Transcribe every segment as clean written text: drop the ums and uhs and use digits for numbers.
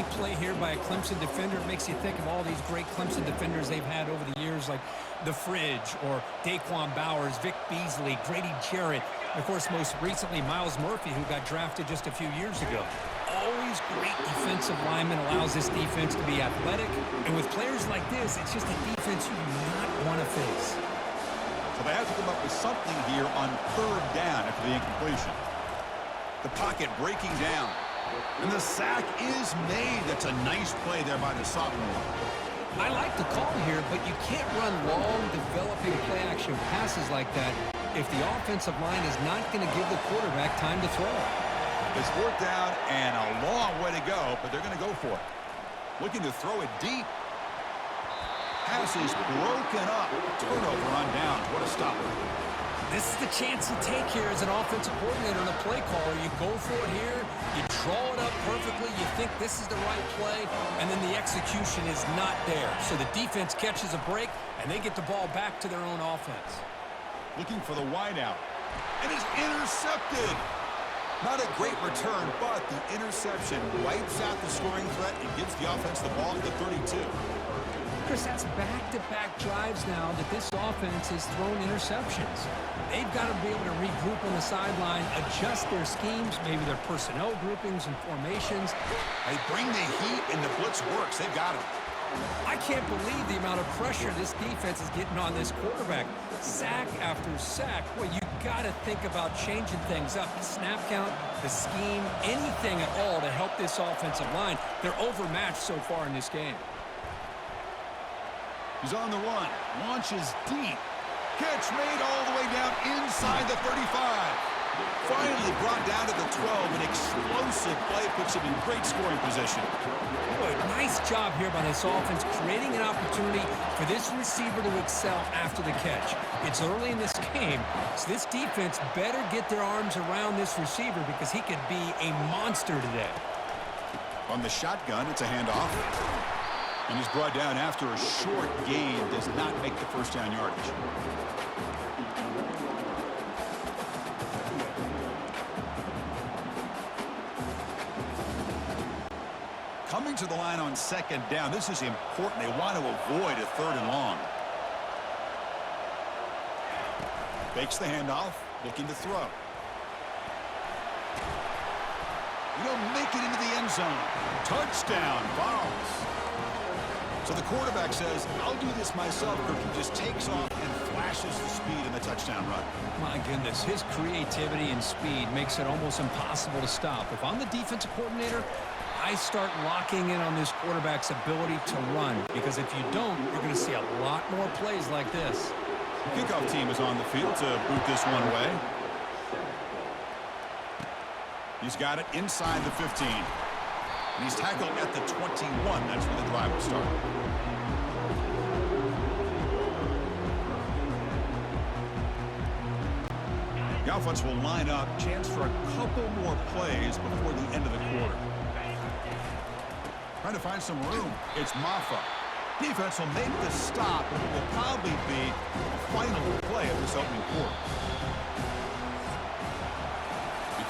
Great play here by a Clemson defender. It makes you think of all these great Clemson defenders they've had over the years, like The Fridge or Daquan Bowers, Vic Beasley, Grady Jarrett. Of course, most recently, Miles Murphy, who got drafted just a few years ago. Always great defensive lineman, allows this defense to be athletic. And with players like this, it's just a defense you do not want to face. So they have to come up with something here on third down after the incompletion. The pocket breaking down. And the sack is made. That's a nice play there by the sophomore. I like the call here, but you can't run long, developing play-action passes like that if the offensive line is not going to give the quarterback time to throw. It's fourth down and a long way to go, but they're going to go for it. Looking to throw it deep. Pass is broken up. Turnover on downs. What a stop. This is the chance you take here as an offensive coordinator and a play caller. You go for it here. You draw it up perfectly. You think this is the right play, and then the execution is not there. So the defense catches a break, and they get the ball back to their own offense. Looking for the wideout. And it's intercepted. Not a great return, but the interception wipes out the scoring threat and gives the offense the ball at the 32. Chris, that's back-to-back drives now that this offense has thrown interceptions. They've got to be able to regroup on the sideline, adjust their schemes, maybe their personnel groupings and formations. They bring the heat and the blitz works. They've got it. I can't believe the amount of pressure this defense is getting on this quarterback. Sack after sack. Boy, you got to think about changing things up. The snap count, the scheme, anything at all to help this offensive line. They're overmatched so far in this game. He's on the run. Launches deep. Catch made all the way down inside the 35. Finally brought down to the 12. An explosive play puts him in great scoring position. Boy, nice job here by this offense, creating an opportunity for this receiver to excel after the catch. It's early in this game, so this defense better get their arms around this receiver because he could be a monster today. On the shotgun, it's a handoff. And he's brought down after a short gain. Does not make the first down yardage. Coming to the line on second down. This is important. They want to avoid a third and long. Fakes the handoff. Looking to throw. You don't make it into the end zone. Touchdown. Vols. So the quarterback says, I'll do this myself. He just takes off and flashes the speed in the touchdown run. My goodness, his creativity and speed makes it almost impossible to stop. If I'm the defensive coordinator, I start locking in on this quarterback's ability to run. Because if you don't, you're going to see a lot more plays like this. The kickoff team is on the field to boot this one way. He's got it inside the 15. And he's tackled at the 21. That's where the drive will start. The offense will line up. Chance for a couple more plays before the end of the quarter. Trying to find some room. It's Maffa. Defense will make the stop, and it will probably be the final play of this opening quarter.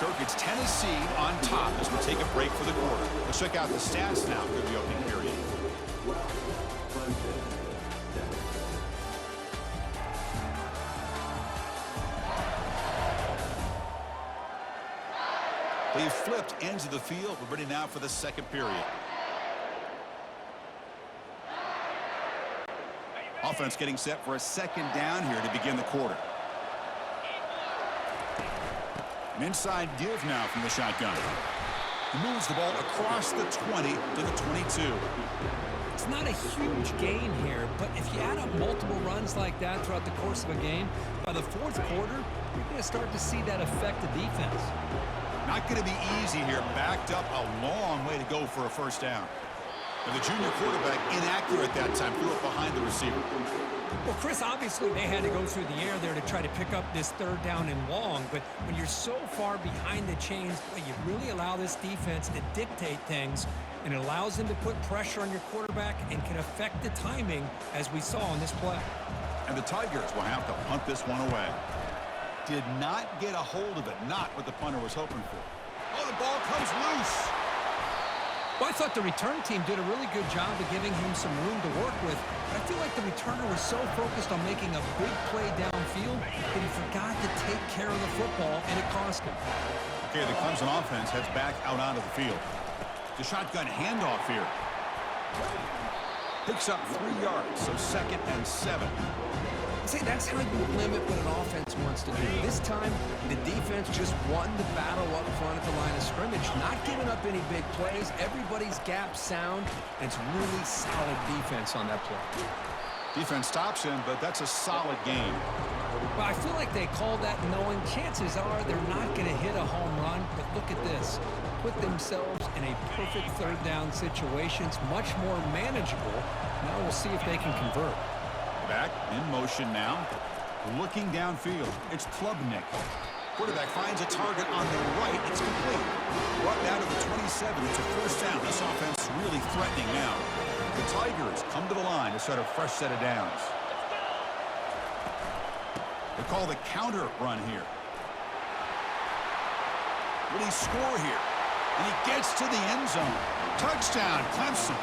Kirk, it's Tennessee on top as we take a break for the quarter. Let's check out the stats now for the opening period. They've flipped ends of the field. We're ready now for the second period. Offense getting set for a second down here to begin the quarter. An inside give now from the shotgun. He moves the ball across the 20 to the 22. It's not a huge gain here, but if you add up multiple runs like that throughout the course of a game, by the fourth quarter, you're going to start to see that affect the defense. Not going to be easy here. Backed up a long way to go for a first down. And the junior quarterback inaccurate that time, threw it behind the receiver. Well, Chris, obviously they had to go through the air there to try to pick up this third down and long, but when you're so far behind the chains, boy, you really allow this defense to dictate things, and it allows them to put pressure on your quarterback and can affect the timing, as we saw on this play. And the Tigers will have to punt this one away. Did not get a hold of it, not what the punter was hoping for. Oh, the ball comes loose. Well, I thought the return team did a really good job of giving him some room to work with, but I feel like the returner was so focused on making a big play downfield that he forgot to take care of the football, and it cost him. Okay, the Clemson offense heads back out onto the field. The shotgun handoff here. Picks up 3 yards, so 2nd and 7. See, that's how you limit what an offense wants to do. This time, the defense just won the battle up front at the line of scrimmage, not giving up any big plays. Everybody's gap sound, and it's really solid defense on that play. Defense stops him, but that's a solid game. Well, I feel like they called that knowing chances are they're not going to hit a home run, but look at this. Put themselves in a perfect third down situation. It's much more manageable. Now we'll see if they can convert. Back in motion now. Looking downfield. It's Klubnik. Quarterback finds a target on the right. It's complete. Brought down to the 27. It's a first down. This offense is really threatening now. The Tigers come to the line to start a fresh set of downs. They call the counter run here. Will he score here? And he gets to the end zone. Touchdown, Clemson.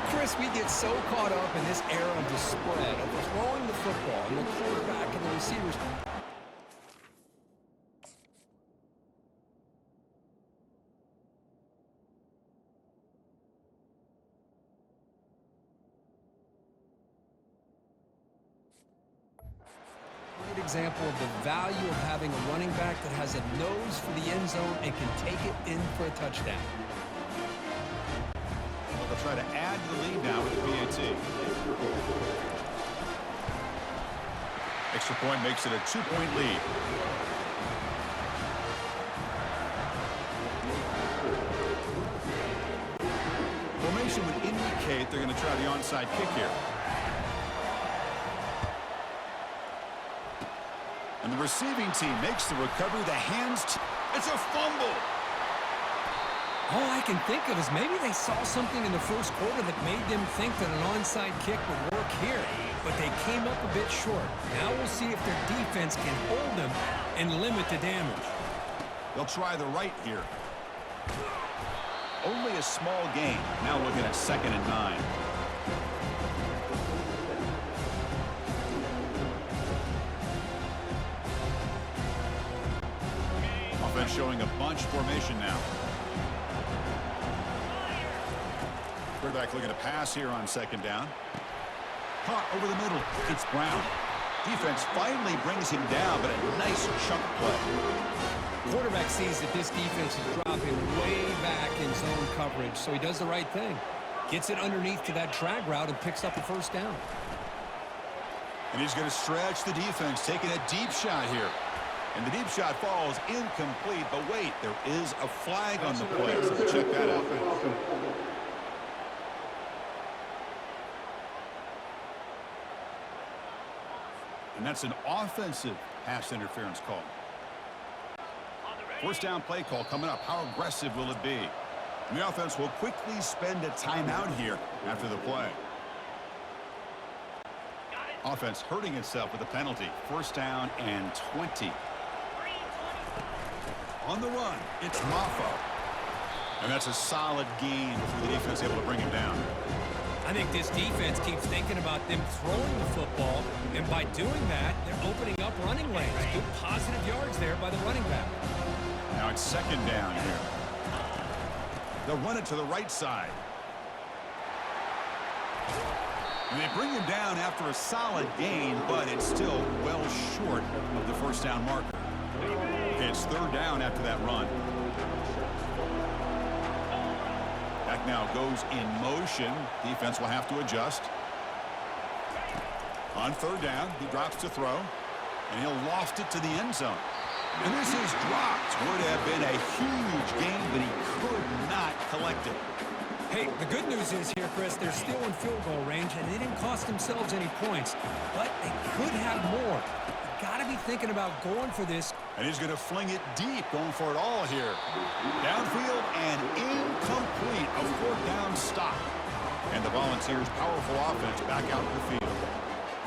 Chris, we get so caught up in this era of the spread, of throwing the football, and the quarterback and the receivers. Great example of the value of having a running back that has a nose for the end zone and can take it in for a touchdown. They'll try to add to the lead now with the pt. Extra point makes it a 2-point lead. Formation would indicate they're going to try the onside kick here. And the receiving team makes the recovery. The hands. It's a fumble. All I can think of is maybe they saw something in the first quarter that made them think that an onside kick would work here, but they came up a bit short. Now we'll see if their defense can hold them and limit the damage. They'll try the right here. Only a small gain. Now looking at 2nd and 9. Offense showing a bunch formation now. Quarterback looking to pass here on 2nd down. Caught over the middle. It's Brown. Defense finally brings him down, but a nice chunk play. Quarterback sees that this defense is dropping way back in zone coverage, so he does the right thing. Gets it underneath to that drag route and picks up a first down. And he's going to stretch the defense, taking a deep shot here. And the deep shot falls incomplete, but wait, there is a flag on the play, so check that out. And that's an offensive pass interference call. First down play call coming up. How aggressive will it be? And the offense will quickly spend a timeout here after the play. Offense hurting itself with a penalty. First down and 20. On the run, it's Maffa. And that's a solid gain before the defense able to bring him down. I think this defense keeps thinking about them throwing the football, and by doing that, they're opening up running lanes. Good positive yards there by the running back. Now it's 2nd down here. They'll run it to the right side. And they bring him down after a solid gain, but it's still well short of the first down marker. It's 3rd down after that run. Back now goes in motion. Defense will have to adjust. On 3rd down, he drops to throw, and he'll loft it to the end zone. And this is dropped. Would have been a huge gain, but he could not collect it. Hey, the good news is here, Chris, they're still in field goal range, and they didn't cost themselves any points, but they could have more. Got to be thinking about going for this. And he's going to fling it deep, going for it all here. Downfield and incomplete. A 4th down stop. And the Volunteers' powerful offense back out in the field.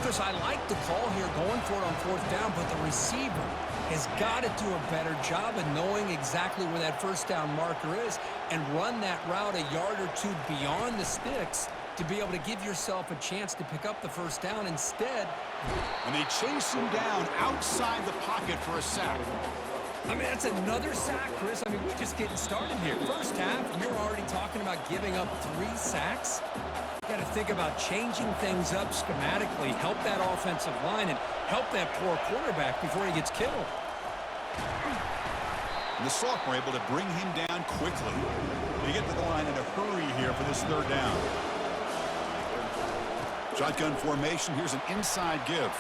Chris, I like the call here going for it on 4th down, but the receiver has got to do a better job of knowing exactly where that first down marker is and run that route a yard or two beyond the sticks to be able to give yourself a chance to pick up the first down instead. And they chase him down outside the pocket for a sack. I mean, that's another sack, Chris. I mean, we're just getting started here. First half, you're already talking about giving up 3 sacks. You got to think about changing things up schematically, help that offensive line, and help that poor quarterback before he gets killed. And the sophomore able to bring him down quickly. They get to the line in a hurry here for this third down. Shotgun formation. Here's an inside give.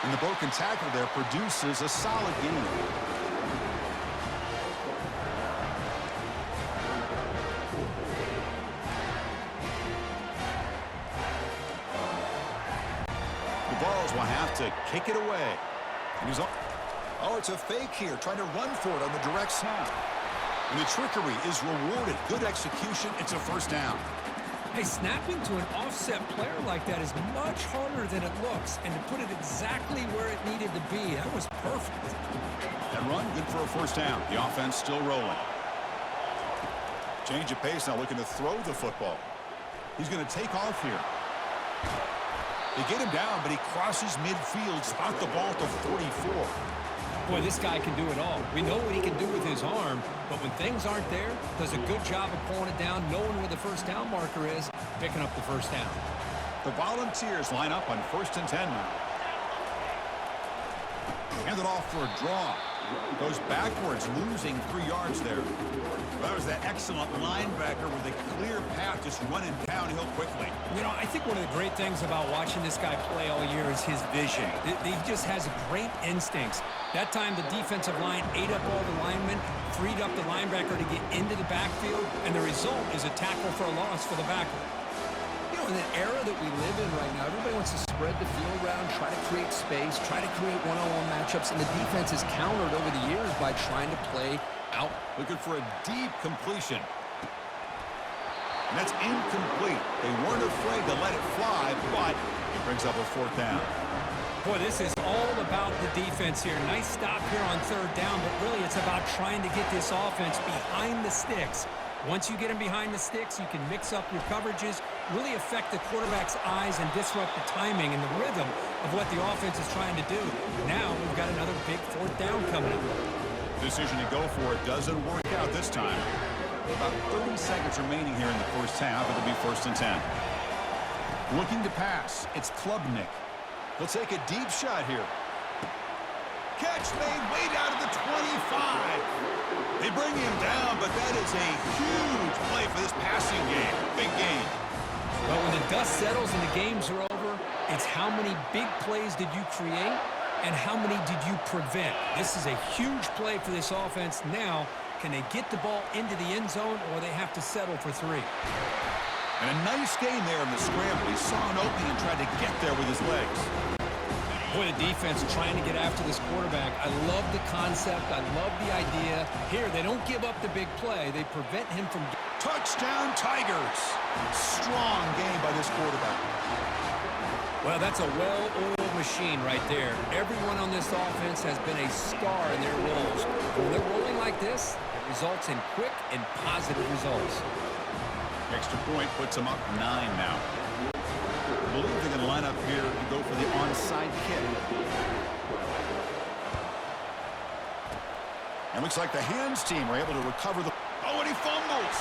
And the broken tackle there produces a solid gain. The Vols will have to kick it away. And he's oh, it's a fake here, trying to run for it on the direct snap. And the trickery is rewarded. Good execution. It's a first down. Hey, snapping to an offset player like that is much harder than it looks, and to put it exactly where it needed to be, that was perfect. That run, good for a first down. The offense still rolling. Change of pace now, looking to throw the football. He's going to take off here. They get him down, but he crosses midfield, spot the ball to 44. Boy, this guy can do it all. We know what he can do with his arm, but when things aren't there, does a good job of pulling it down, knowing where the first down marker is, picking up the first down. The Volunteers line up on 1st and 10 now. Hand it off for a draw. Goes backwards, losing 3 yards there. That was that excellent linebacker with a clear path, just running downhill quickly. You know, I think one of the great things about watching this guy play all year is his vision. He just has great instincts. That time, the defensive line ate up all the linemen, freed up the linebacker to get into the backfield, and the result is a tackle for a loss for the backer. You know, in the era that we live in right now, everybody wants to spread the field around, try to create space, try to create one-on-one matchups, and the defense is countered over the years by trying to play out. Looking for a deep completion. And that's incomplete. They weren't afraid to let it fly, but it brings up a 4th down. Boy, this is all about the defense here. Nice stop here on 3rd down, but really it's about trying to get this offense behind the sticks. Once you get them behind the sticks, you can mix up your coverages, really affect the quarterback's eyes and disrupt the timing and the rhythm of what the offense is trying to do. Now we've got another big 4th down coming up. Decision to go for it doesn't work out this time. About 30 seconds remaining here in the first half. It'll be 1st and 10. Looking to pass. It's Klubnik. He'll take a deep shot here. Catch made way down to the 25. They bring him down, but that is a huge play for this passing game. Big game. But when the dust settles and the games are over, it's how many big plays did you create and how many did you prevent? This is a huge play for this offense. Now, can they get the ball into the end zone or they have to settle for 3? And a nice game there in the scramble. He saw an opening and tried to get there with his legs. Boy, the defense trying to get after this quarterback. I love the concept. I love the idea. Here, they don't give up the big play. They prevent him from... Touchdown, Tigers. Strong game by this quarterback. Well, that's a well-oiled machine right there. Everyone on this offense has been a star in their roles. When they're rolling like this, it results in quick and positive results. Extra point puts him up 9 now. I believe they're going to line up here and go for the onside kick. And looks like the hands team are able to recover the... Oh, and he fumbles.